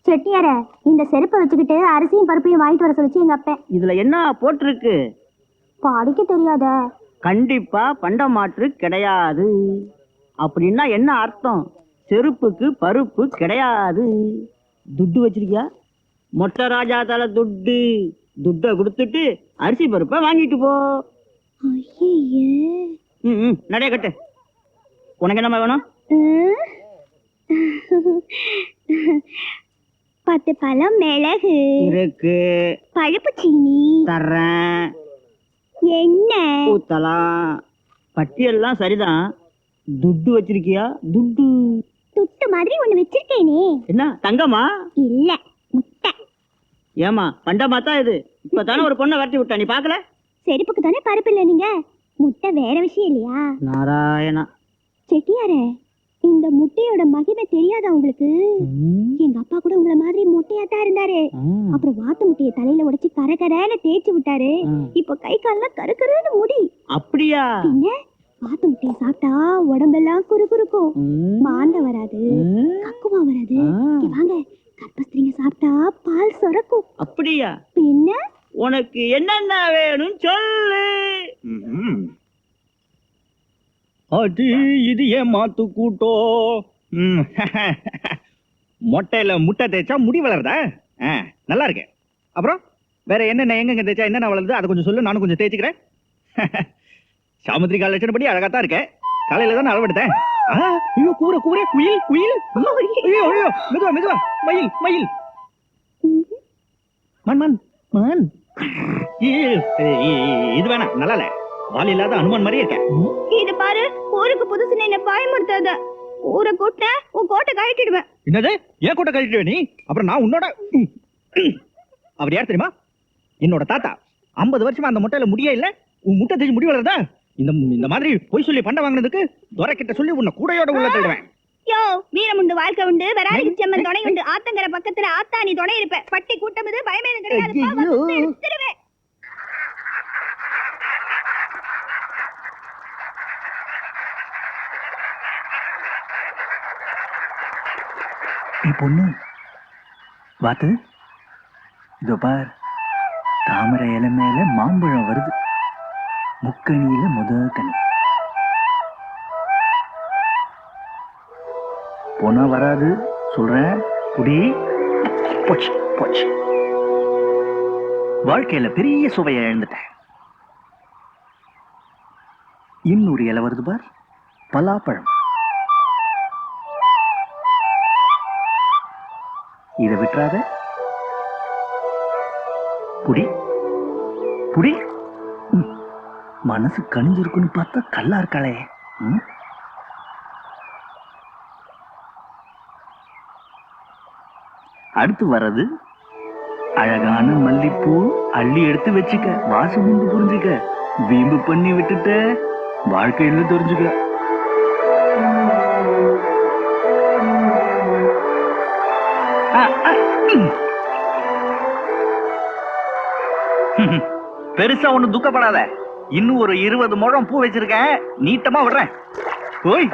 செட்டியார இந்த செருப்பை வச்சுக்கிட்டு அரிசியும் பருப்பையும் வாங்கிட்டு வர சொல்லிச்சு எங்க அப்பன். இதுல என்ன போட்டிருக்கு? படிக்க தெரியாத. கண்டிப்பா பண்டமாற்று கிடையாது. அப்படின்னா என்ன அர்த்தம்? செருப்புக்கு பருப்பு கிடையாது. துட்டு வச்சிருக்கியா? மொட்டை ராஜா தலை துட்டு. துட்டை கொடுத்துட்டு அரிசி பருப்பை வாங்கிட்டு போ. நடைய கட்டு. உனக்கு என்ன வேணும்? 10 பழம் மிளகு இருக்கு. பழுப்பு சீனி தர்றேன். என்ன ஊத்தலாம். பட்டியெல்லாம் சரிதான். துட்டு வச்சிருக்கியா? துட்டு துட்டு மாதிரி ஒண்ணு வச்சிருக்கேனே. என்ன தங்கமா? இல்ல, முட்டை. ஏமா பண்டமா தான் இது. இப்பதானே ஒரு பொண்ணை விரட்டி விட்டா, நீ பாக்கல? செருப்புக்கு தானே பருப்பு இல்ல, நீங்க முட்டை வேற விஷயம் இல்லையா? நாராயணா. செட்டியாரே, இந்த முட்டையோட மகிமை தெரியாதா உங்களுக்கு? எங்க அப்பா கூட உங்களை மாதிரி முட்டையாத்தான் இருந்தாரு. அப்புறம் வாத்து முட்டைய தலையில உடைச்சு கரகரன்னு தேய்ச்சி விட்டாரு. இப்ப கை கால்லாம் கருக்கருன்னு முடி. அப்படியா? என்ன, வாத்து முட்டைய சாப்பிட்டா உடம்பெல்லாம் குறுகுறுக்கும், மாந்த வராது, கக்குமா வராது. வாங்க, கர்ப்பஸ்திரிங்க சாப்பிட்டா பால் சுரக்கும். அப்படியா? பின்ன உனக்கு என்னென்ன வேணும் சொல்லு. அது இது ஏன் மாத்து கூட்டோ? மொட்டையில முட்டை தேய்ச்சா முடி வளருதா? நல்லா இருக்கு. அப்புறம் வேற என்னென்ன எங்கெங்க தேய்ச்சா என்னென்ன வளருது அதை கொஞ்சம் சொல்லு, நானும் கொஞ்சம் தேய்ச்சிக்கிறேன். சாமுத்திரிகா லட்சணப்படி அழகாத்தான் இருக்கேன். காலையில தான் அளவெடுத்தேன். ஐயோ கூற கூற குயில் குயில். ஐயோ ஐயோ மெதுவா மெதுவா. மயில் மயில். மண் மண் மண். இது வேணாம், நல்லா இல்ல. வால் இல்லாத அனுமான் மாதிரி இருக்கேன். இது பாரு, ஊருக்கு புதுசுன்னு என்ன பயமுறுத்தாத. ஊரை கூட்ட உன் கோட்டை கழட்டிடுவேன். என்னது? ஏன் கோட்டை கழட்டிடுவே நீ? அப்புறம் நான் உன்னோட. அவர் யார் தெரியுமா? என்னோட தாத்தா. 50 வருஷமா அந்த முட்டையில முடியே இல்ல. உன் முட்டை தேய்ச்சி முடி வளருதா? இந்த மாதிரி பொய் சொல்லி பண்ட வாங்கினதுக்கு துரை கிட்ட சொல்லி உன்னை கூடையோட உள்ள தள்ளுவேன். யோ, வீரம் உண்டு, வாழ்க்கை உண்டு, வராடி செம்மன் துணை உண்டு. ஆத்தங்கர பக்கத்துல ஆத்தானி துணை இருப்ப. பட்டி கூட்டம் இது, பயமே கிடையாது. பொண்ணு வாத்து, இதோ பார், தாமரை இலை மேல மாம்பழம் வருது. முக்கணியில முதல் கனி. போனா வராது சொல்றேன். குடி. போச்சு போச்சு. வாழ்க்கையில பெரிய சுவையை இழந்துட்டேன். இன்னொரு இலை வருது பார், பலாப்பழம். இதை விட்டுறாத. புடி புடி. மனசு கணிஞ்சிருக்குன்னு பார்த்தா கல்லா இருக்காளே. அடுத்து வர்றது அழகான மல்லிப்பூ. அள்ளி எடுத்து வச்சுக்க, வாசம் உண்டு புரிஞ்சுக்க. வீம்பு பண்ணி விட்டுட்ட, வாழ்க்கையில தெரிஞ்சுக்க. பெருசா ஒண்ணு துக்கப்படாத. இன்னும் ஒரு 20 முழம் பூ வச்சிருக்கேன், நீட்டமா விடுறேன். ஓய்,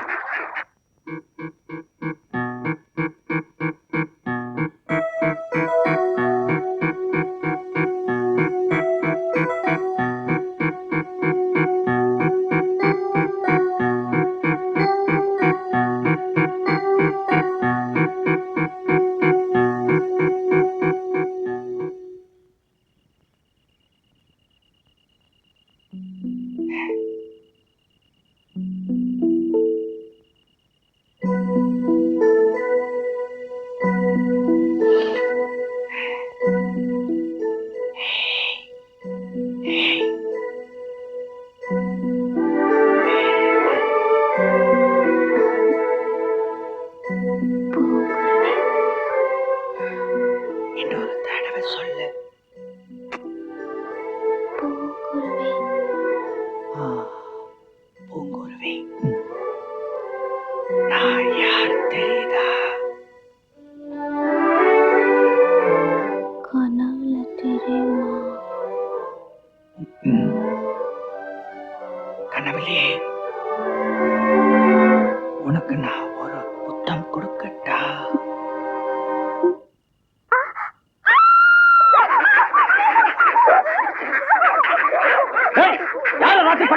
உனக்கு நான் ஒரு புத்தம் கொடுக்கட்டா?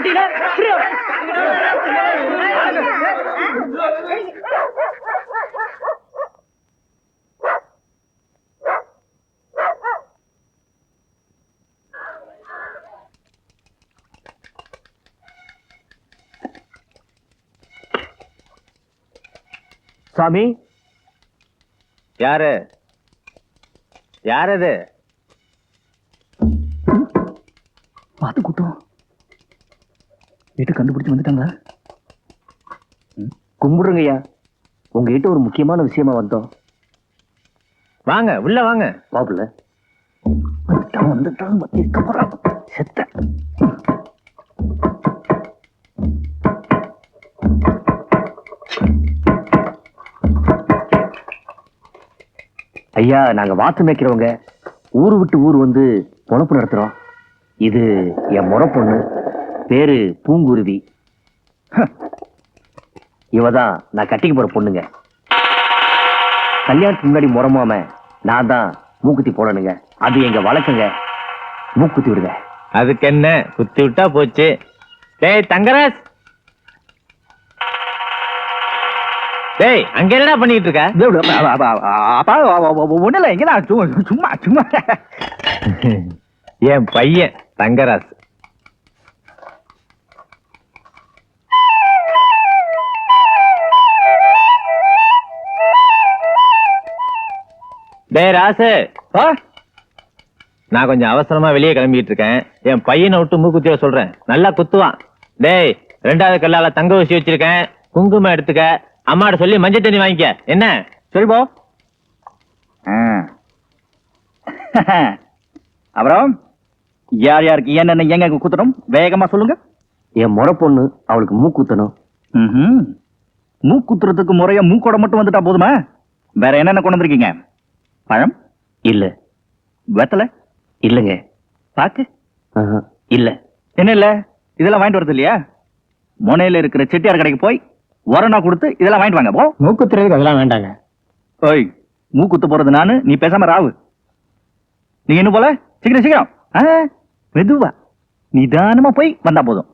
மாட்டீங்களா? சாமி, யாரு யார் அது? பார்த்து கூட்டம் வீட்டை கண்டுபிடிச்சு வந்துட்டாங்க. கும்பிடுங்கய்யா. உங்ககிட்ட ஒரு முக்கியமான விஷயமா வந்தோம். வாங்க உள்ள வாங்க. பாப்புல வந்துட்டான் இருக்க போறான் செத்த. ஐயா, நாங்க வாத்து மேய்க்கிறவங்க. ஊரு விட்டு ஊர் வந்து பொழப்பு நடத்துறோம். இது என் முறை பொண்ணு, பேரு பூங்குருவி. இவதான் நான் கட்டிக்க போற பொண்ணுங்க. கல்யாணத்துக்கு முன்னாடி முறமாம நான் தான் மூக்குத்தி போடணுங்க. அது எங்க வழக்கங்க. மூக்குத்தி விடுங்க. அதுக்கு என்ன, குத்தி விட்டா போச்சு. டேய் தங்கராஜ், டேய் அங்க என்னடா பண்ணிட்டு இருக்க? ஒண்ணு இல்ல, இங்கதான் சும்மா சும்மா. என் பையன் தங்கராஜ். டேய் ராசு, நான் கொஞ்சம் அவசரமா வெளியே கிளம்பிட்டு இருக்கேன். என் பையனை விட்டு மூக்குத்திய சொல்றேன், நல்லா குத்துவான். டேய், 2வது கல்லால தங்க ஊசி வச்சிருக்கேன், குங்குமம் எடுத்துக்க. அம்மாட்ட சொல்லி மஞ்சள் தண்ணி வாங்கிக்க. என்ன? சரி போ. அப்புறம் யார் யாருக்கு என்னென்ன எங்க குத்தணும் வேகமா சொல்லுங்க. என் முறை பொண்ணு, அவளுக்கு மூக்குத்தணும். மூக்குத்துறதுக்கு முறையா மூக்கோட மட்டும் வந்துட்டா போதுமா? வேற என்னென்ன கொண்டு வந்திருக்கீங்க? பழம் இல்ல. வெத்தலை இல்லங்க. பாக்கு இல்ல. என்ன இல்ல, இதெல்லாம் வாங்கிட்டு வரது இல்லையா? முனையில இருக்கிற செட்டியார் கடைக்கு போய் உரணா கொடுத்து இதெல்லாம் வாங்கிட்டு வாங்க. போ. மூக்குத்துறதுக்கு அதெல்லாம் வேண்டாங்க. ஓய், மூக்குத்து போறது நானு, நீ பேசாம ராவு. நீங்க என்ன போல சீக்கிரம் சீக்கிரம் மெதுவா நிதானமா போய் வந்தா போதும்.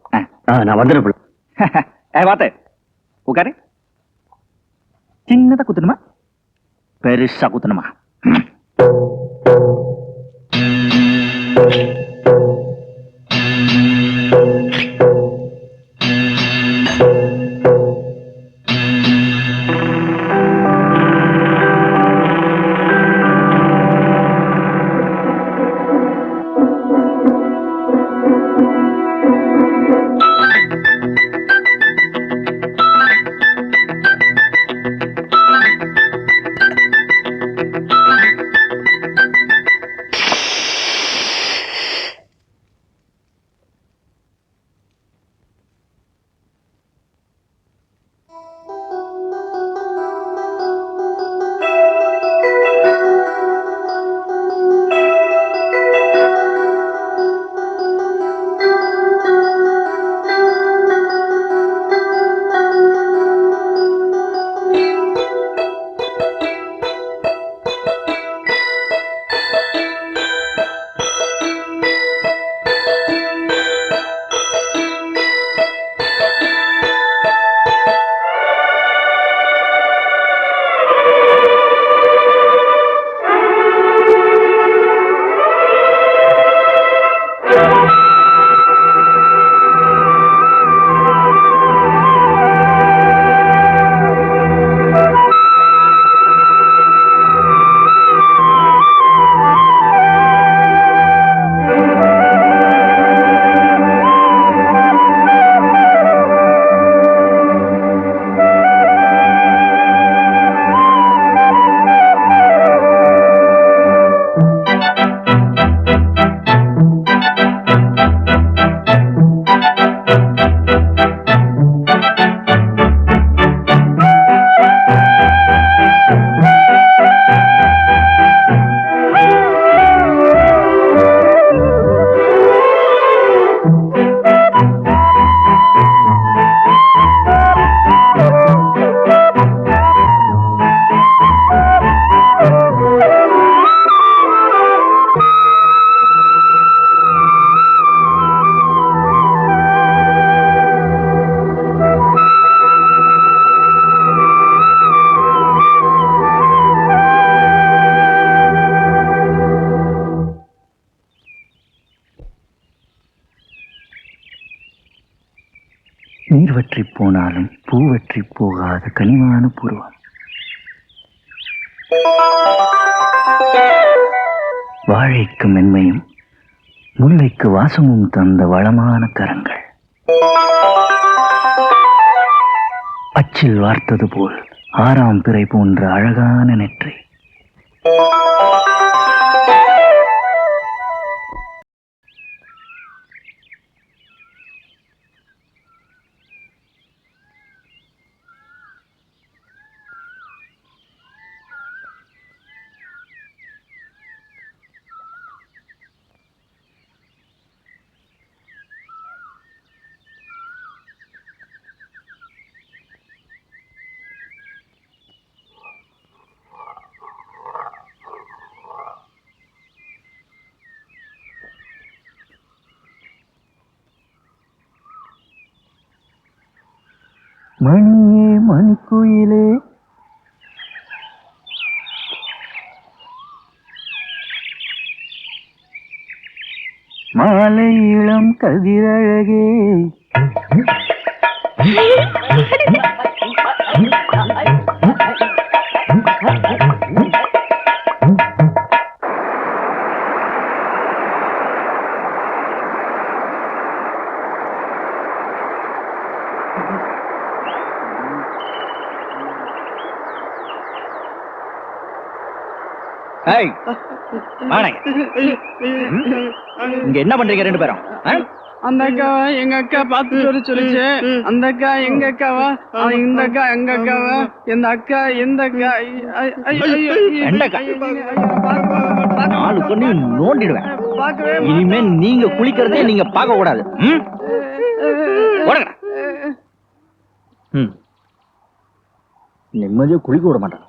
நான் வந்துடுறேன். வாத்த உட்காரு. சின்னதா குத்தணுமா பெருசா குத்தணுமா? நீர் வற்றி போனாலும் பூ வற்றி போகாத கனிவான பூர்வம். வாழைக்கு மென்மையும் முல்லைக்கு வாசமும் தந்த வளமான கரங்கள். அச்சில் வார்த்தது போல் 6ஆம் பிறை போன்ற அழகான நெற்றி. மணியே மணிக்குயிலே, மாலை இளம் கதிரழகே. ஏய், வாடா. இங்க என்ன பண்றீங்க ரெண்டு பேரும்? அந்த அக்காவை எங்க அக்கா பார்த்துட்டு வர சொல்லிச்சு. அந்த அக்கா எங்க அக்காவா? இந்த அக்கா எங்க அக்காவா? இந்த அக்கா எந்த அக்கா? நாலு கொண்டு நோண்டிடுவேன். இனிமே நீங்க குளிக்கிறதே நீங்க பார்க்க கூடாது. நிம்மதியா குளிக்க விட மாட்டாங்க.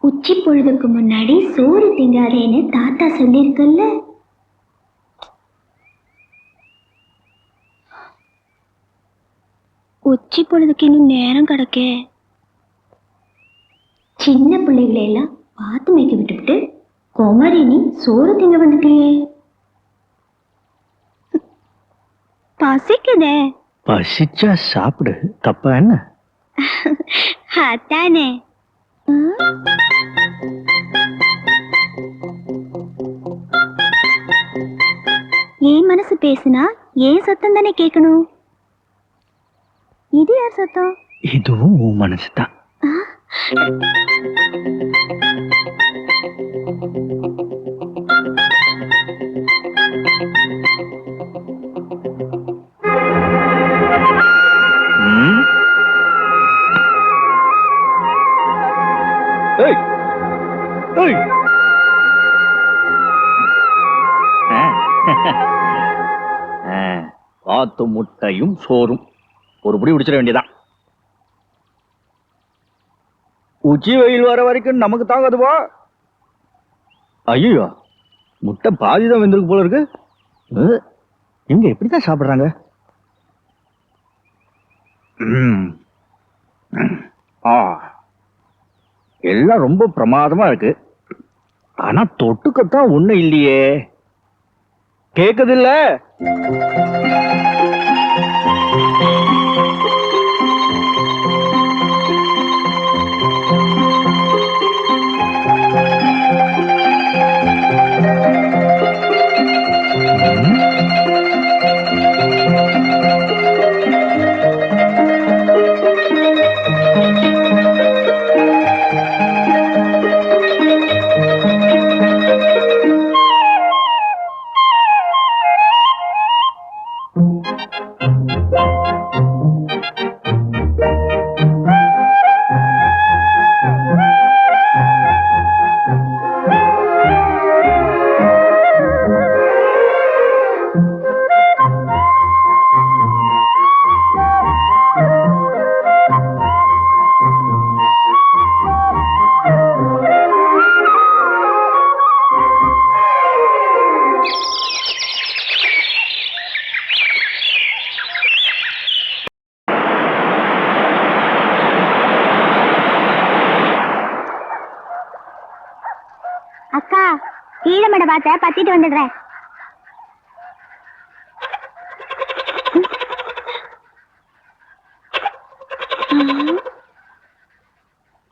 உச்சி பொழுதுக்கு முன்னாடி சோறு திங்காதேன்னு தாத்தா சொல்லிருக்கல்ல. உச்சி பொழுதுக்கு இன்னும் நேரம் கிடக்கே. சின்ன பிள்ளைகளை எல்லாம் பார்த்து மேய்க்க விட்டுவிட்டு குமரி நீ சோறு திங்க வந்துட்டியே. பசிக்குதே. பசிச்சா சாப்பிடு, தப்பா என்ன? அதானே. ஏன் மனசு பேசுனா ஏன் சத்தம் தானே கேட்கணும். இது யார் சத்தம்? இதுவும் உன் மனசுதான். வாத்து முட்டையும் சோறும் ஒரு புடி பிடிச்சிட வேண்டியதான். உச்சி வெயில் வர வரைக்கும் நமக்கு தாங்காதுவா. ஐயோ, முட்டை பாதிதான் வெந்திருக்கு போல இருக்கு. இவங்க எப்படிதான் சாப்பிடுறாங்க? எல்லாம் ரொம்ப பிரமாதமா இருக்கு. ஆனா தொட்டுக்கத்தான் ஒண்ணு இல்லையே. கேக்குதில்ல? ஈரமட பாத்த பத்திட்டு வந்துடுறேன்.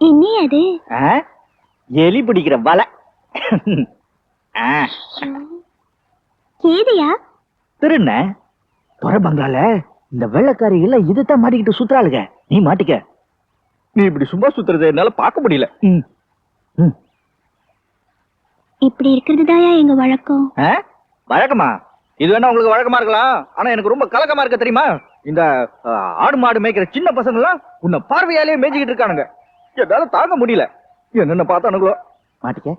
என்ன அது? எலி பிடிக்கிற வலை. ஏதையா? திருண்ண துறை பங்களால இந்த வெள்ளக்காரிகள் இதைத்தான் மாட்டிக்கிட்டு சுத்துறாளுங்க. நீ மாட்டிக்க. நீ இப்படி சும்மா சுத்துறத என்னால பார்க்க முடியல. இப்படி இருக்கிறதுதாயா எங்க வழக்கம். வழக்கமா? இது வேணா உங்களுக்கு வழக்கமா இருக்கலாம். ஆனா எனக்கு ரொம்ப கலக்கமா இருக்க தெரியுமா? இந்த ஆடு மாடு மேய்க்கிற சின்ன பசங்க எல்லாம் உன்னை பார்வையாலே மேய்ச்சிக்கிட்டு இருக்கானுங்க. என்னால தாங்க முடியல. என்னென்ன பார்த்தானுங்களோ. மாட்டிக்க.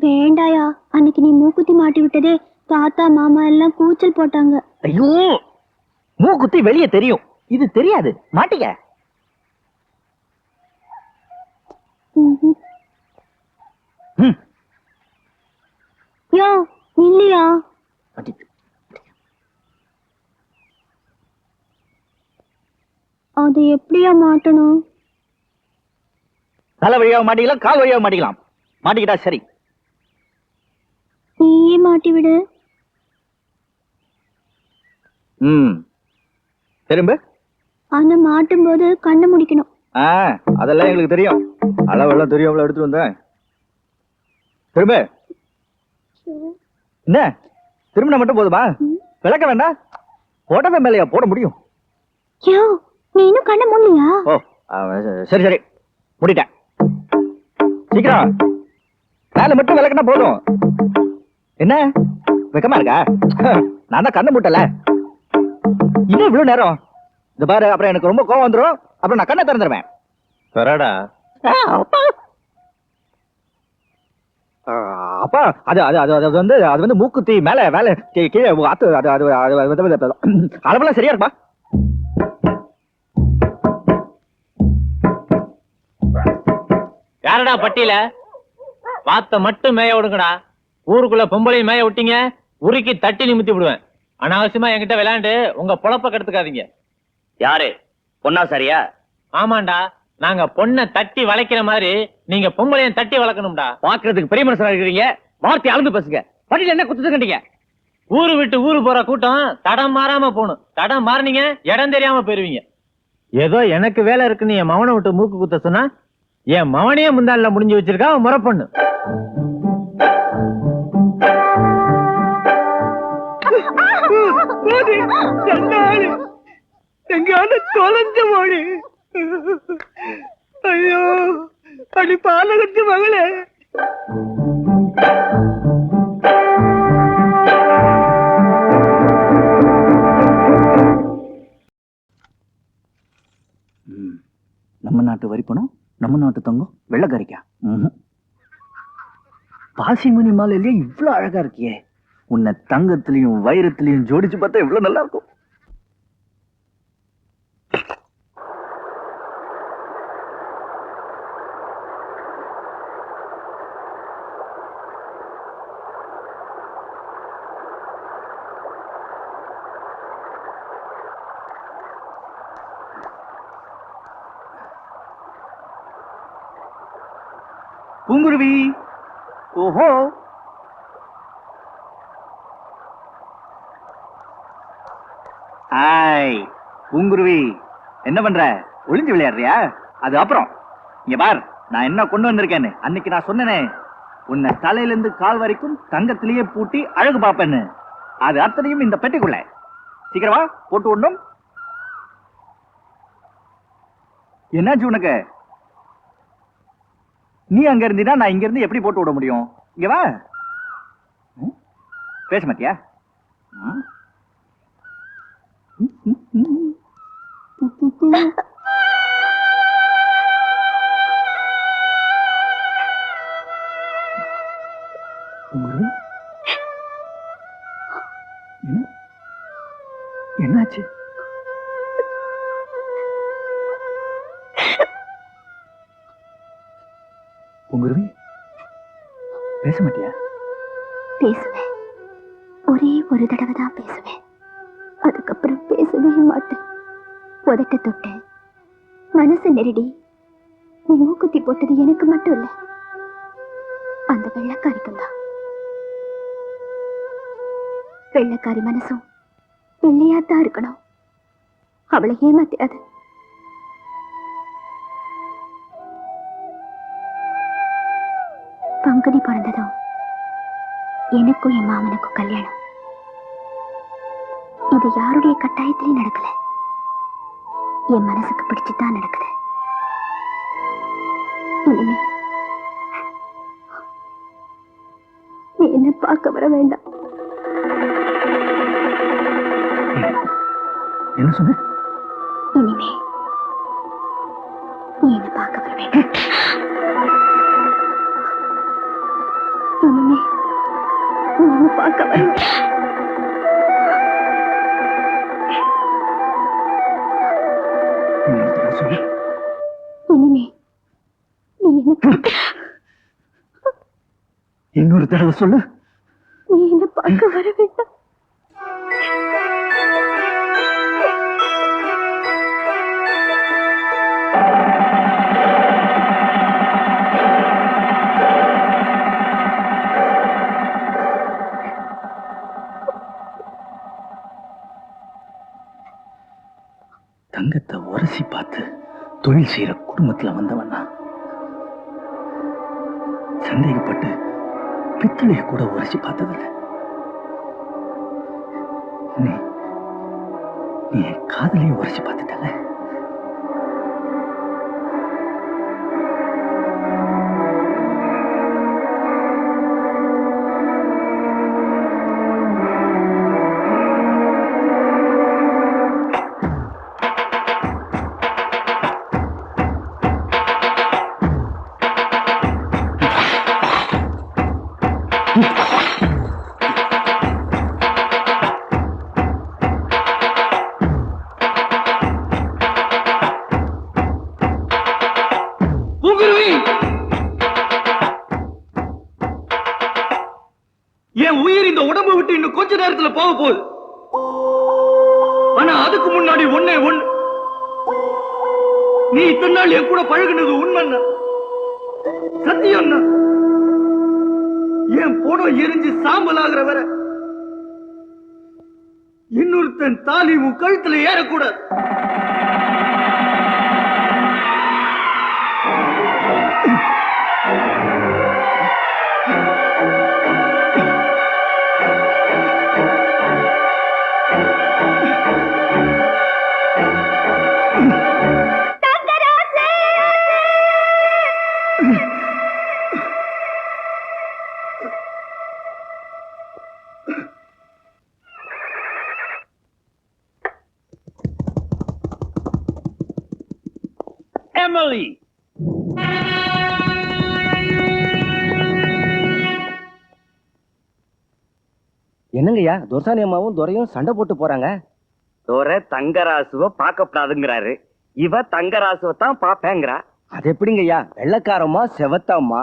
வேண்டாயா, அன்னைக்கு நீ மூக்குத்தி மாட்டி விட்டதே தாத்தா மாமா எல்லாம் கூச்சல் போட்டாங்க. ஐயோ, மூக்குத்தி வெளியே தெரியும், இது தெரியாது. மாட்டிக்க. யோ இல்லையா? அது எப்படியா மாட்டணும்? தலை வழியாக மாட்டிக்கலாம், கால் வழியாக மாட்டிக்கலாம். மாட்டிக்கிட்டா சரி. நீயே மாட்டி விடு. திரும்ப. ஆனா மாட்டும் போது கண்ணை முடிக்கணும். அதெல்லாம் எங்களுக்கு தெரியும். அளவெல்லாம் தெரியும். அவ்வளவு எடுத்து வந்தேன். திரும்ப. என்ன திரும்பின மட்டும் போதுமா? விளக்க வேண்டாம். போட்டவே மேலையா போட முடியும்? யோ, நீ இன்னும் கண்ணை மூடலையா? ஓ சரி சரி, முடிட்டேன். சீக்கிரம் மேல மட்டும் விளக்குனா போதும். என்ன வெக்கமா இருக்கா? நான் தான் கண்ணை மூட்டல. இன்னும் இவ்வளவு நேரம்? இந்த பாரு, அப்புறம் எனக்கு ரொம்ப கோவம் வந்துடும். அப்புறம் நான் கண்ணை திறந்துருவேன். சரடா அப்பா, அது அது அது அது வந்து அது வந்து மூக்குத்தி மேல வேலை கீழே ஆத்து. அது அது அளவெல்லாம் சரியா இருப்பா. யாரடா பட்டியல வாத்த மட்டும் மேய விடுங்கடா. ஊருக்குள்ள பொம்பளையும் மேய விட்டீங்க, உருக்கி தட்டி நிமித்தி விடுவேன். அனாவசியமா என்கிட்ட விளையாண்டு உங்க பொழப்ப கெடுத்துக்காதீங்க. யாரு பொண்ணா சரியா? ஆமாண்டா, நாங்க பொண்ணை தட்டி வளைக்கிற மாதிரி நீங்க பொம்பளையும் தட்டி வளர்க்கணும்டா. பாக்குறதுக்கு பெரிய மனுஷனா இருக்கிறீங்க, வார்த்தை அளந்து பேசுங்க. பட்டியல என்ன குத்துது கண்டீங்க? ஊரு விட்டு ஊரு போற கூட்டம் தடம் மாறாம போகணும். தடம் மாறினீங்க இடம் தெரியாம போயிருவீங்க. ஏதோ எனக்கு வேலை இருக்குன்னு என் மவனை விட்டு மூக்கு குத்த சொன்னா என் மவனையே முந்தாளில முடிஞ்சு வச்சிருக்கா முறை பொண்ணு. எங்காவது தொலைஞ்ச மோடி. ஐயோ, அடி பாலகத்து மகளே. நம்ம நாட்டு வரிப்பணம், நம்ம நாட்டு தங்கம், வெள்ளக்காரிக்கா? பாசிமணி மாலையிலேயே இவ்வளவு அழகா இருக்கியே. உன்னை தங்கத்திலையும் வைரத்திலையும் ஜோடிச்சு பார்த்தா எவ்வளவு நல்லா இருக்கும். பூங்குருவி, ஓஹோ, ஆய் பூங்குருவி, என்ன பண்ற? ஒளிஞ்சு விளையாடுறியா? அது அப்புறம் இங்க பார், நான் என்ன கொண்டு வந்திருக்கேன்னு. அன்னைக்கு நான் சொன்னேனே, உன்னை தலையில இருந்து கால் வரைக்கும் தங்கத்திலேயே பூட்டி அழகு பாப்பேன்னு. அது அத்தனையும் இந்த பெட்டிக்குள்ள. சீக்கிரமா போட்டு விடணும். என்னாச்சு உனக்கு? நீ அங்க இருந்தீனா நான் இங்க இருந்து எப்படி போட்டு விட முடியும்? இங்க வா. பேச மாட்டியா? என்னாச்சு? பூங்குருவி, பேச மாட்டியா? பேசுவேன், ஒரே ஒரு தடவை தான் பேசுவேன். அதுக்கப்புறம் பேசவே மாட்டேன். உதட்ட தொட்டு மனசு நெருடி நீ மூக்குத்தி போட்டது எனக்கு மட்டும் இல்ல, அந்த வெள்ளக்காரிக்கும் தான். வெள்ளக்காரி மனசும் வெள்ளையாத்தான் இருக்கணும். அவளை ஏமாத்தியாது. பங்குனி பிறந்ததும் எனக்கும் என் மாமனுக்கும் கல்யாணம். இது யாருடைய கட்டாயத்திலையும் நடக்கல. என் மனசுக்கு பிடிச்சுதான் நடக்குது. இனிமே நீ என்ன பார்க்க வர வேண்டாம். என்ன சொன்ன? இனிமே நீ என்ன பார்க்க வர வேண்டாம். இனிமே நீ என்ன பார்க்க வர வேண்டாம். இனிமே நீ என்ன பார்க்க இன்னொரு தடவை சொல்லு. நீ என்ன பார்க்க வர வேண்டாம். தங்கத்தை உரசி பார்த்து தொழில் செய்யற குடும்பத்துல வந்தவன்னா, சந்தேகப்பட்டு பித்தளைய கூட உரசி பார்த்ததில்ல. நீ என் காதலையே உரசி பார்த்துட்டல. என் உயிர் இந்த உடம்பு விட்டு இன்னும் கொஞ்ச நேரத்துல போக போகுது. ஆனா அதுக்கு முன்னாடி ஒண்ணே ஒண்ணு, நீ இத்தனை நாள் என் கூட பழகுனது உண்மைன்னா, சத்தியம்னா, என் போனம் எரிஞ்சு சாம்பல் ஆகிற வரை இன்னொருத்தன் தாலி உன் கழுத்துல ஏறக்கூடாது. Emily! என்னங்கய்யா துர்சானி அம்மாவும் துரையும் சண்டை போட்டு போறாங்க? துரை தங்கராசுவ பார்க்கப்படாதுங்கிறாரு, இவ தங்கராசுவ தான் பாப்பேங்கிறா. அது எப்படிங்கய்யா? வெள்ளக்காரம்மா செவத்தாம்மா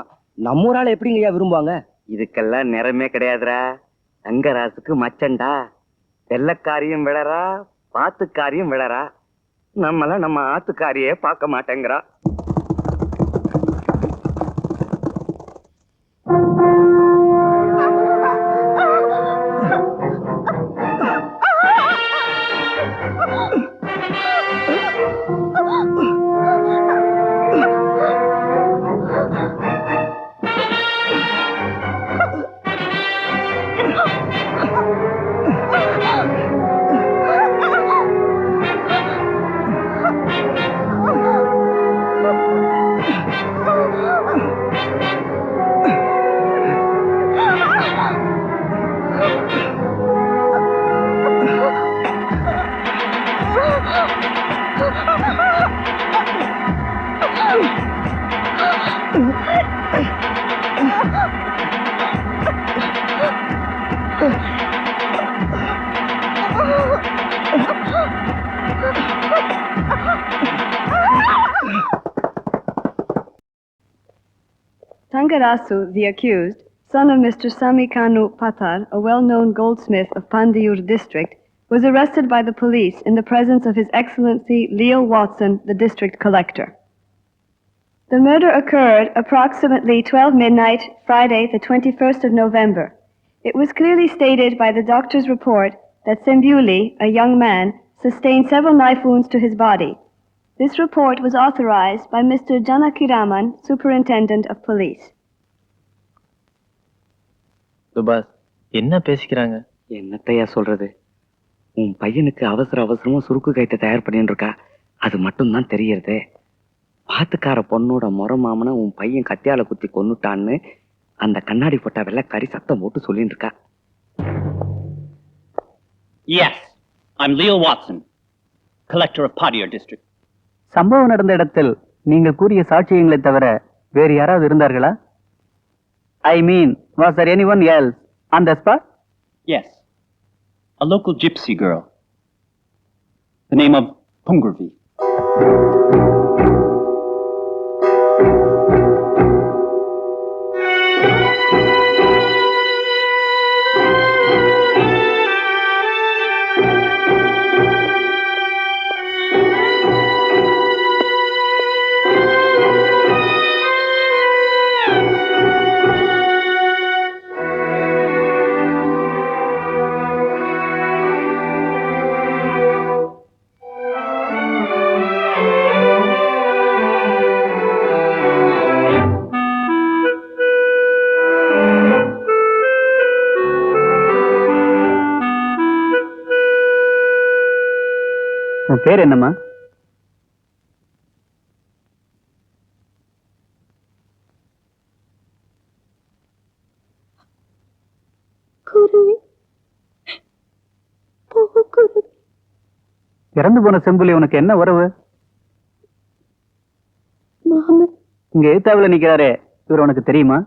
நம்ம ஊரால எப்படிங்கய்யா விரும்புவாங்க? இதுக்கெல்லாம் நிறமே கிடையாதுரா. தங்கராசுக்கு மச்சண்டா. வெள்ளக்காரியும் விழறா, பாத்துக்காரியும் விழறா. நம்மள நம்ம ஆத்துக்காரியே பார்க்க மாட்டேங்கிறா. Tangarasu, the accused, son of Mr. Samikanu Patar, a well-known goldsmith of Pandiyur district, was arrested by the police in the presence of His Excellency Leo Watson, the district collector. The murder occurred approximately 12 midnight, Friday, the 21st of November. It was clearly stated by the doctor's report that Sembuli, a young man, sustained several knife wounds to his body. This report was authorized by Mr. Janakiraman, Superintendent of Police. சுபாஷ் என்ன பேசிக்கிறாங்க? என்னத்தையா சொல்றது? உன் பையனுக்கு அவசரமா சுருக்கு கைத்தை தயார் பண்ணிட்டு இருக்கா. அது மட்டும்தான் தெரியறதே. பாத்துக்கார பொண்ணோட முறை மாமனை உன் பையன் கத்தியால குத்தி கொன்னுட்டான்னு அந்த கண்ணாடி போட்டா வெள்ளக்காரி சத்தம் போட்டு சொல்லிட்டு இருக்கா. Yes, I'm Leo Watson, collector of Padiyar district. சம்பவம் நடந்த இடத்தில் நீங்கள் கூறிய சாட்சியங்களை தவிர வேறு யாராவது இருந்தார்களா? I mean, was there anyone else on the spot? Yes, a local gypsy girl. The name of Pungurvi. உன் பேர் என்னம்மா? இறந்து போன செம்புலி உனக்கு என்ன உறவு? இங்க எதிர்த்தாவுல நிக்கிறாரே, இவர் உனக்கு தெரியுமா?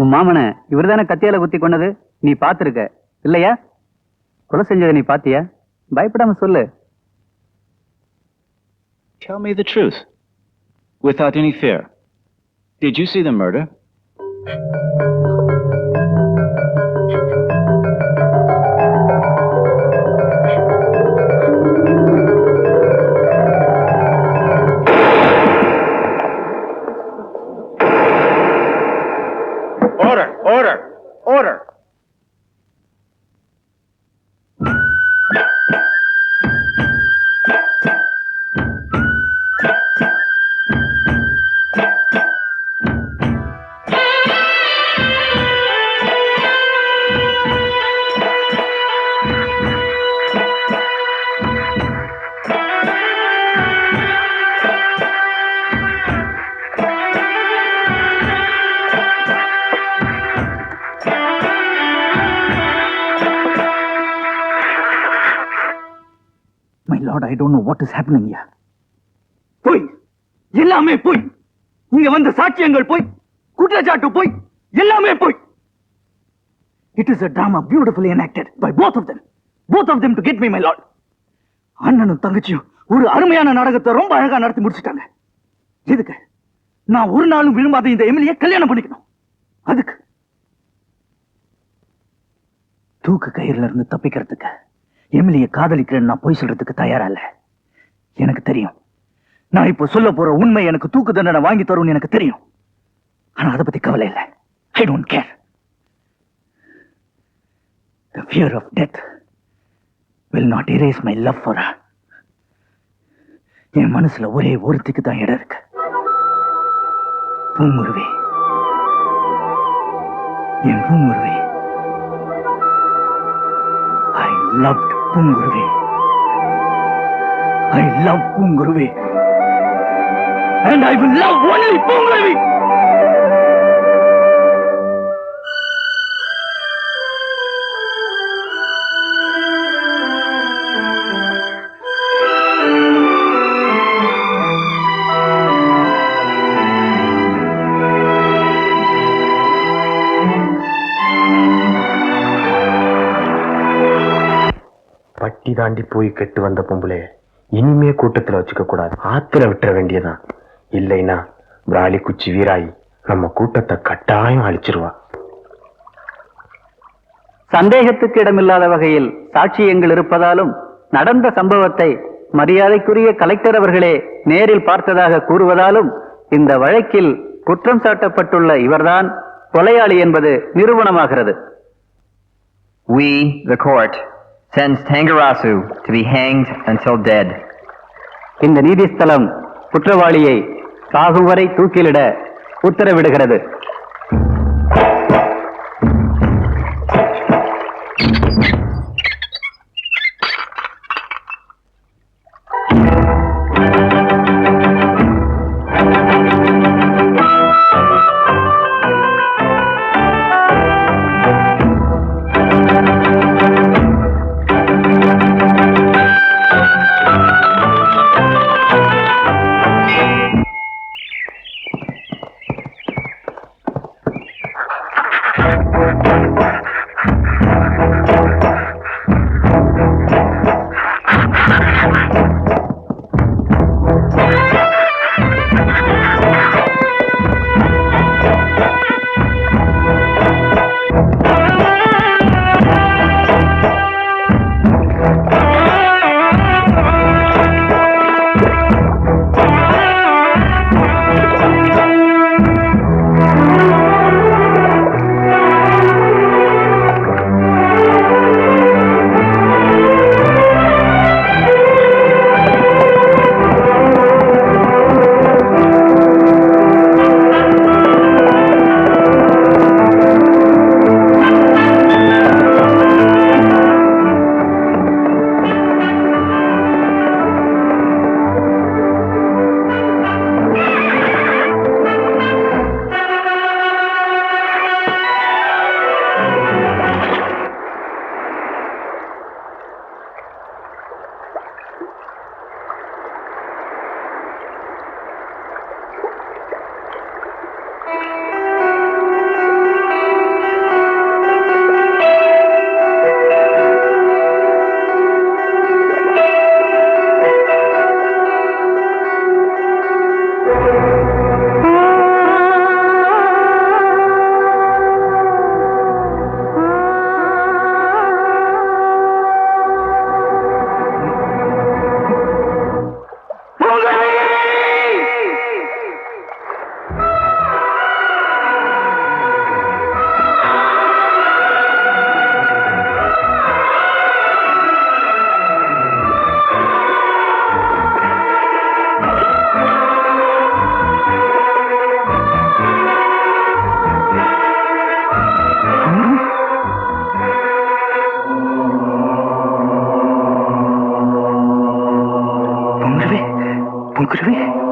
உன் மாமனை இவர்தானே கத்தியால குத்தி கொண்டது? நீ பாத்திருக்க இல்லையா? கொலை செஞ்சதை நீ பாத்தியா? பயப்படாம சொல்லு. Tell me the truth, without any fear. Did you see the murder? Order! Order! Order! My lord, I don't know what is happening here. போய் எல்லாமே போய் இங்க வந்த சாட்சியங்கள் போய் குற்றச்சாட்டு போய் எல்லாமே போய். It is a drama beautifully enacted by both of them to get me, my lord. அண்ணனும் தங்கச்சியும் ஒரு அருமையான நாடகத்தை ரொம்ப அழகா நடத்தி முடிச்சிட்டாங்க. எதுக்கு? நான் ஒரு நாளும் விரும்பாத இந்த எமிலியை கல்யாணம் பண்ணிக்கணும். அதுக்கு தூக்கு கயிறுல இருந்து தப்பிக்கிறதுக்கு எமிலியை காதலிக்கிறேன்னு நான் போய் சொல்றதுக்கு தயாரா இல்ல. எனக்கு தெரியும், நான் இப்ப சொல்ல போற உண்மை எனக்கு தூக்கு தண்டனை வாங்கி தரும்னு எனக்கு தெரியும். ஆனா அதை பத்தி கவலை இல்லை. I don't care. The fear of death will not erase my love for her. என் மனசுல ஒரே ஒருத்திக்கு தான் இடம் இருக்கு. பூங்குருவி, என் பூங்குருவி. I loved பூங்குருவி. I love பூங்குருவி. And I will love only பூங்குருவி. கட்டி தாண்டி போய் கெட்டு வந்த பொம்பளை இனிமே கூட்டத்துல வச்சுக்க கூடாது, ஆத்துல விட்டுற வேண்டியதான். இல்லைன்னா பிராலி குச்சி வீராயி நம்ம கூட்டத்தை கட்டாயம் அழிச்சிருவா. சந்தேகத்துக்கு இடமில்லாத வகையில் சாட்சியங்கள் இருப்பதாலும் நடந்த சம்பவத்தை மரியாதைக்குரிய கலெக்டர் அவர்களே நேரில் பார்த்ததாக கூறுவதாலும் இந்த வழக்கில் குற்றம் சாட்டப்பட்டுள்ள இவர்தான் கொலையாளி என்பது நிரூபணமாகிறது. We, the court, sentence Tangarasu to be hanged until dead. இந்த நீதிஸ்தலம் குற்றவாளியை சாகும் வரை தூக்கிலிட உத்தரவிடுகிறது.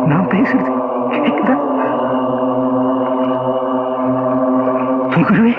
நான் பேசுறது கேக்குதா? குருவே